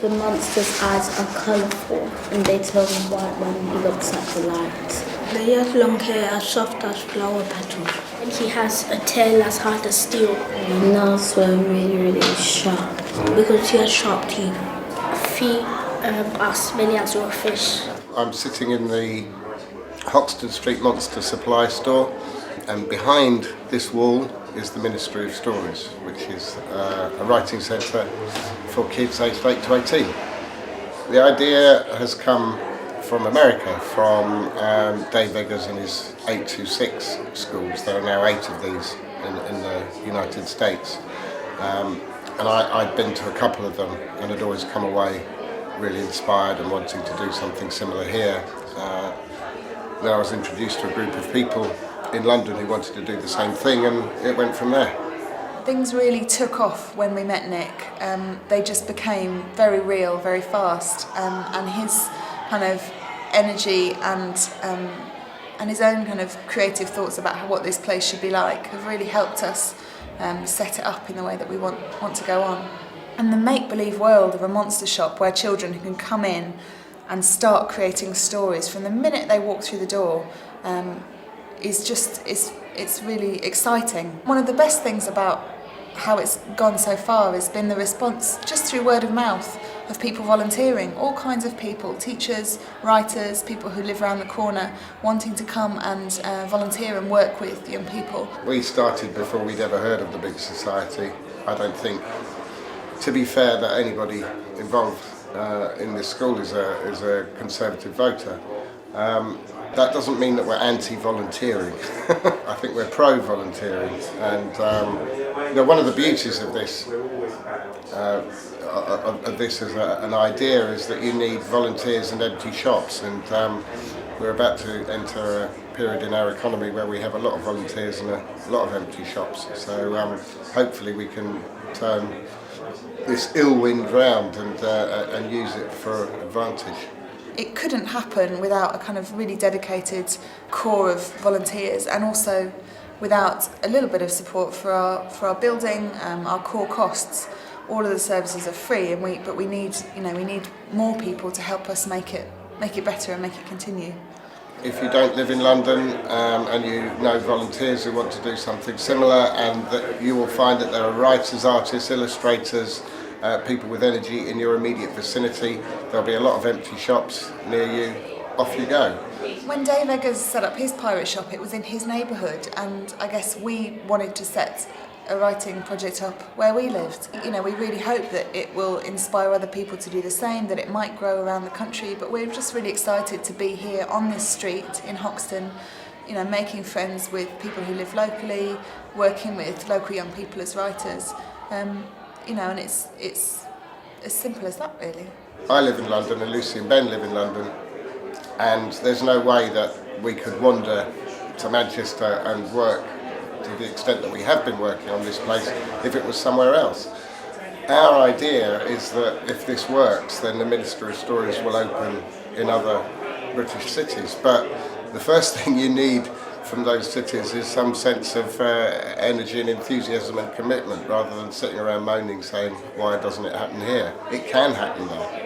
The monster's eyes are colourful and they turn white when he looks at the light. He has long hair as soft as flower petals. And he has a tail as hard as steel. And nails were really sharp. Because he has sharp teeth. Feet as many as your fish. I'm sitting in the Hoxton Street Monster Supplies store, and behind this wall is the Ministry of Stories, which is a writing centre for kids aged 8 to 18. The idea has come from America, from Dave Eggers and his 826 schools. There are now 8 of these in the United States. And I'd been to a couple of them and had always come away really inspired and wanting to do something similar here. Then I was introduced to a group of people in London who wanted to do the same thing, and it went from there. Things really took off when we met Nick. They just became very real, very fast, and his kind of energy and his own kind of creative thoughts about what this place should be like have really helped us set it up in the way that we want to go on. And the make-believe world of a monster shop where children can come in and start creating stories from the minute they walk through the door it's really exciting. One of the best things about how it's gone so far has been the response just through word of mouth of people volunteering, all kinds of people, teachers, writers, people who live around the corner wanting to come and volunteer and work with young people. We started before we'd ever heard of the big society. I don't think, to be fair, that anybody involved in this school is a Conservative voter. That doesn't mean that we're anti-volunteering. I think we're pro-volunteering, and one of the beauties of this as an idea is that you need volunteers and empty shops, and we're about to enter a period in our economy where we have a lot of volunteers and a lot of empty shops. So hopefully we can turn this ill wind round and use it for advantage. It couldn't happen without a kind of really dedicated core of volunteers, and also without a little bit of support for our building, our core costs. All of the services are free, but we need more people to help us make it better and make it continue. If you don't live in London and you know volunteers who want to do something similar, and that you will find that there are writers, artists, illustrators, people with energy in your immediate vicinity. There'll be a lot of empty shops near you. Off you go. When Dave Eggers set up his pirate shop, it was in his neighbourhood, and I guess we wanted to set a writing project up where we lived. We really hope that it will inspire other people to do the same, that it might grow around the country, but we're just really excited to be here on this street in Hoxton, making friends with people who live locally, working with local young people as writers. And it's as simple as that, really. I live in London and Lucy and Ben live in London, and there's no way that we could wander to Manchester and work to the extent that we have been working on this place if it was somewhere else. Our idea is that if this works, then the Ministry of Stories will open in other British cities, but the first thing you need from those cities is some sense of energy and enthusiasm and commitment, rather than sitting around moaning saying, why doesn't it happen here? It can happen though.